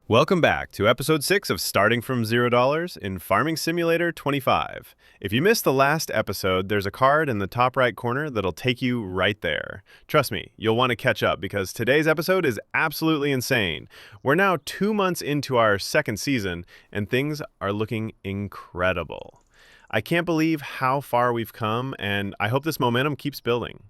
Welcome back to episode 6 of Starting from $0 in Farming Simulator 25. If you missed the last episode, there's a card in the top right corner that'll take you right there. Trust me, you'll want to catch up because today's episode is absolutely insane. We're now 2 months into our second season and things are looking incredible. I can't believe how far we've come and I hope this momentum keeps building.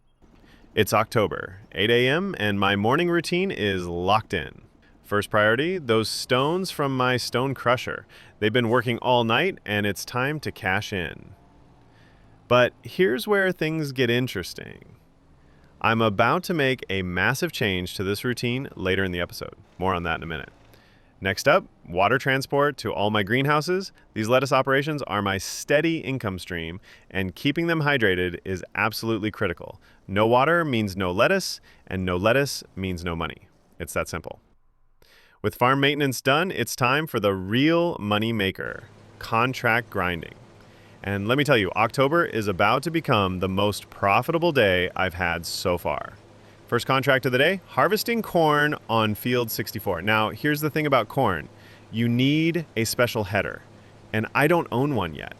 It's October, 8 a.m. and my morning routine is locked in. First priority, those stones from my stone crusher. They've been working all night and it's time to cash in. But here's where things get interesting. I'm about to make a massive change to this routine later in the episode. More on that in a minute. Next up, water transport to all my greenhouses. These lettuce operations are my steady income stream and keeping them hydrated is absolutely critical. No water means no lettuce and no lettuce means no money. It's that simple. With farm maintenance done, it's time for the real money maker, contract grinding. And let me tell you, October is about to become the most profitable day I've had so far. First contract of the day, harvesting corn on field 64. Now, here's the thing about corn. You need a special header, and I don't own one yet.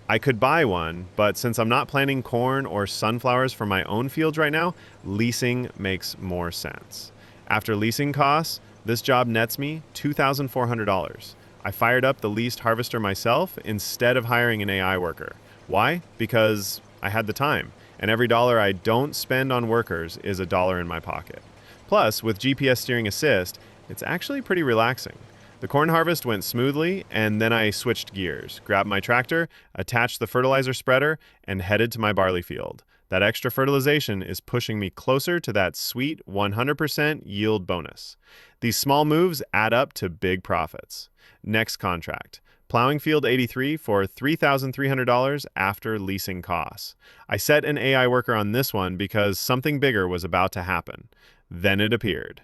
I could buy one, but since I'm not planting corn or sunflowers for my own fields right now, leasing makes more sense. After leasing costs, this job nets me $2,400. I fired up the leased harvester myself instead of hiring an AI worker. Why? Because I had the time, and every dollar I don't spend on workers is a dollar in my pocket. Plus, with GPS steering assist, it's actually pretty relaxing. The corn harvest went smoothly, and then I switched gears, grabbed my tractor, attached the fertilizer spreader, and headed to my barley field. That extra fertilization is pushing me closer to that sweet 100% yield bonus. These small moves add up to big profits. Next contract. Plowing field 83 for $3,300 after leasing costs. I set an AI worker on this one because something bigger was about to happen. Then it appeared.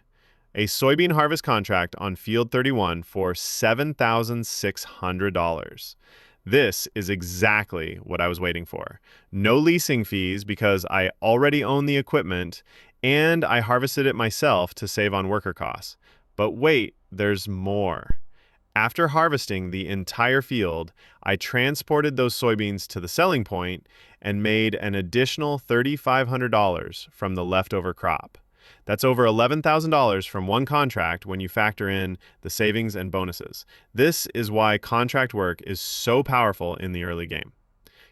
A soybean harvest contract on field 31 for $7,600. This is exactly what I was waiting for. No leasing fees because I already own the equipment and I harvested it myself to save on worker costs. But wait, there's more. After harvesting the entire field, I transported those soybeans to the selling point and made an additional $3,500 from the leftover crop. That's over $11,000 from one contract when you factor in the savings and bonuses. This is why contract work is so powerful in the early game.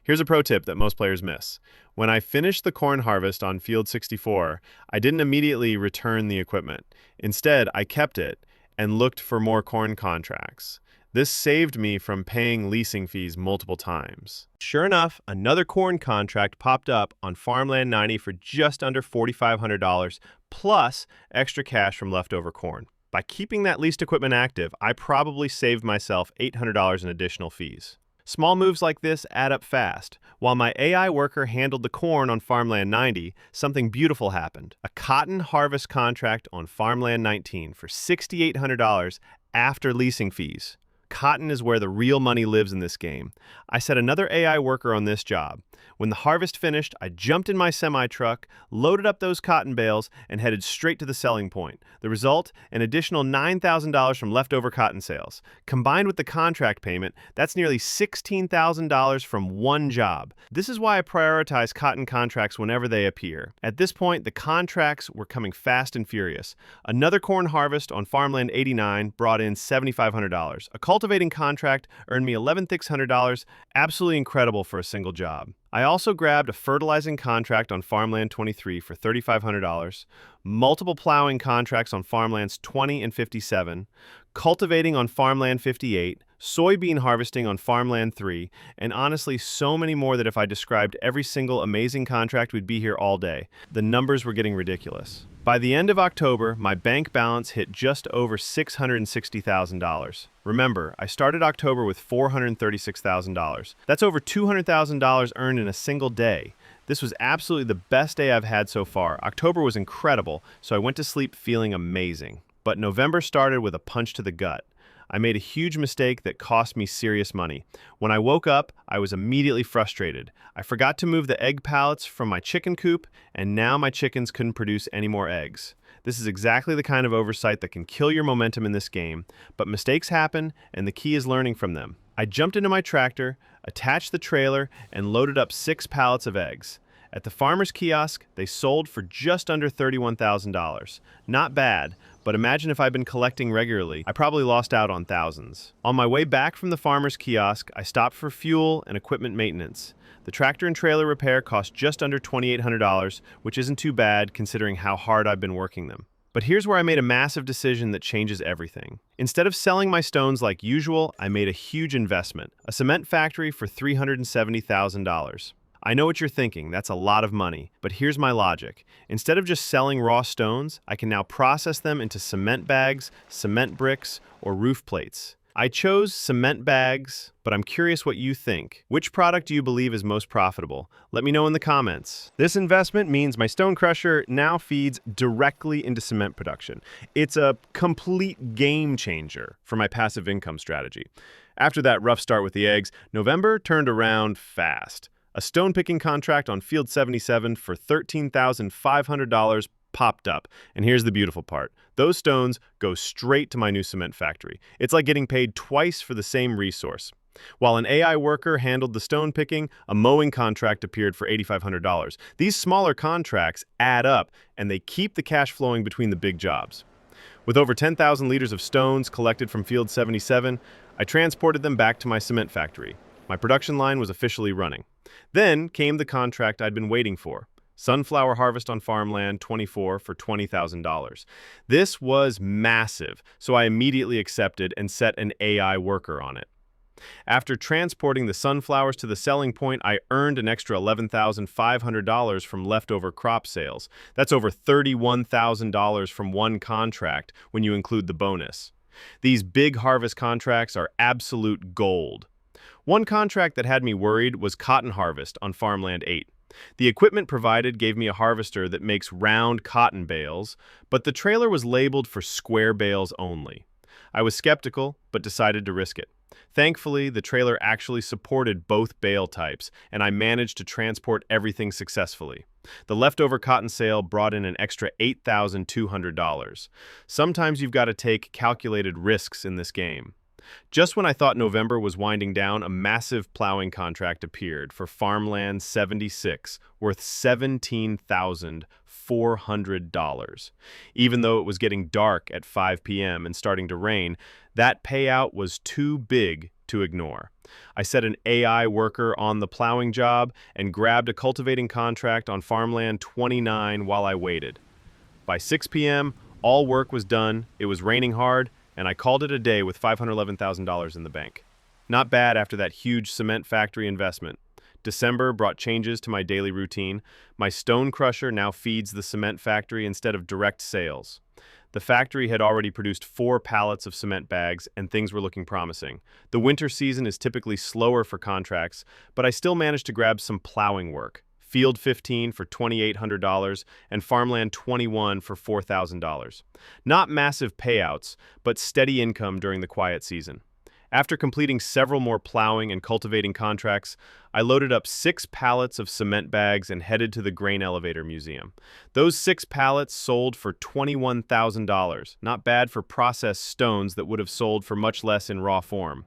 Here's a pro tip that most players miss. When I finished the corn harvest on field 64, I didn't immediately return the equipment. Instead, I kept it and looked for more corn contracts. This saved me from paying leasing fees multiple times. Sure enough, another corn contract popped up on Farmland 90 for just under $4,500 plus extra cash from leftover corn. By keeping that leased equipment active, I probably saved myself $800 in additional fees. Small moves like this add up fast. While my AI worker handled the corn on Farmland 90, something beautiful happened. A cotton harvest contract on Farmland 19 for $6,800 after leasing fees. Cotton is where the real money lives in this game. I set another AI worker on this job. When the harvest finished, I jumped in my semi-truck, loaded up those cotton bales, and headed straight to the selling point. The result, an additional $9,000 from leftover cotton sales. Combined with the contract payment, that's nearly $16,000 from one job. This is why I prioritize cotton contracts whenever they appear. At this point, the contracts were coming fast and furious. Another corn harvest on Farmland 89 brought in $7,500. A cultivating contract earned me $11,600, absolutely incredible for a single job. I also grabbed a fertilizing contract on Farmland 23 for $3,500, multiple plowing contracts on Farmlands 20 and 57, cultivating on Farmland 58, soybean harvesting on Farmland 3, and honestly so many more that if I described every single amazing contract, we'd be here all day. The numbers were getting ridiculous. By the end of October, my bank balance hit just over $660,000. Remember, I started October with $436,000. That's over $200,000 earned in a single day. This was absolutely the best day I've had so far. October was incredible, so I went to sleep feeling amazing. But November started with a punch to the gut. I made a huge mistake that cost me serious money. When I woke up, I was immediately frustrated. I forgot to move the egg pallets from my chicken coop, and now my chickens couldn't produce any more eggs. This is exactly the kind of oversight that can kill your momentum in this game, but mistakes happen, and the key is learning from them. I jumped into my tractor, attached the trailer, and loaded up 6 pallets of eggs. At the farmer's kiosk, they sold for just under $31,000. Not bad, but imagine if I'd been collecting regularly, I probably lost out on thousands. On my way back from the farmer's kiosk, I stopped for fuel and equipment maintenance. The tractor and trailer repair cost just under $2,800, which isn't too bad considering how hard I've been working them. But here's where I made a massive decision that changes everything. Instead of selling my stones like usual, I made a huge investment, a cement factory for $370,000. I know what you're thinking, that's a lot of money, but here's my logic. Instead of just selling raw stones, I can now process them into cement bags, cement bricks, or roof plates. I chose cement bags, but I'm curious what you think. Which product do you believe is most profitable? Let me know in the comments. This investment means my stone crusher now feeds directly into cement production. It's a complete game changer for my passive income strategy. After that rough start with the eggs, November turned around fast. A stone picking contract on Field 77 for $13,500 popped up. And here's the beautiful part. Those stones go straight to my new cement factory. It's like getting paid twice for the same resource. While an AI worker handled the stone picking, a mowing contract appeared for $8,500. These smaller contracts add up, and they keep the cash flowing between the big jobs. With over 10,000 liters of stones collected from Field 77, I transported them back to my cement factory. My production line was officially running. Then came the contract I'd been waiting for. Sunflower harvest on farmland 24 for $20,000. This was massive, so I immediately accepted and set an AI worker on it. After transporting the sunflowers to the selling point, I earned an extra $11,500 from leftover crop sales. That's over $31,000 from one contract when you include the bonus. These big harvest contracts are absolute gold. One contract that had me worried was cotton harvest on Farmland 8. The equipment provided gave me a harvester that makes round cotton bales, but the trailer was labeled for square bales only. I was skeptical, but decided to risk it. Thankfully, the trailer actually supported both bale types, and I managed to transport everything successfully. The leftover cotton sale brought in an extra $8,200. Sometimes you've got to take calculated risks in this game. Just when I thought November was winding down, a massive plowing contract appeared for Farmland 76, worth $17,400. Even though it was getting dark at 5 p.m. and starting to rain, that payout was too big to ignore. I set an AI worker on the plowing job and grabbed a cultivating contract on Farmland 29 while I waited. By 6 p.m., all work was done, it was raining hard, and I called it a day with $511,000 in the bank. Not bad after that huge cement factory investment. December brought changes to my daily routine. My stone crusher now feeds the cement factory instead of direct sales. The factory had already produced 4 pallets of cement bags, and things were looking promising. The winter season is typically slower for contracts, but I still managed to grab some plowing work. Field 15 for $2,800, and Farmland 21 for $4,000. Not massive payouts, but steady income during the quiet season. After completing several more plowing and cultivating contracts, I loaded up 6 pallets of cement bags and headed to the Grain Elevator Museum. Those 6 pallets sold for $21,000. Not bad for processed stones that would have sold for much less in raw form.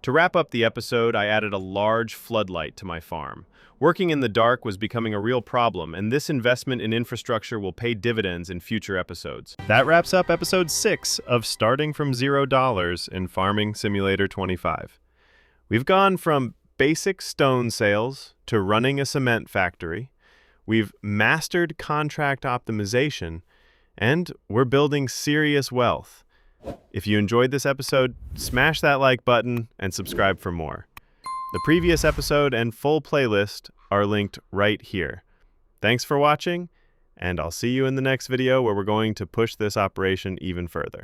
To wrap up the episode, I added a large floodlight to my farm. Working in the dark was becoming a real problem, and this investment in infrastructure will pay dividends in future episodes. That wraps up episode 6 of Starting from $0 in Farming Simulator 25. We've gone from basic stone sales to running a cement factory. We've mastered contract optimization, and we're building serious wealth. If you enjoyed this episode, smash that like button and subscribe for more. The previous episode and full playlist are linked right here. Thanks for watching, and I'll see you in the next video where we're going to push this operation even further.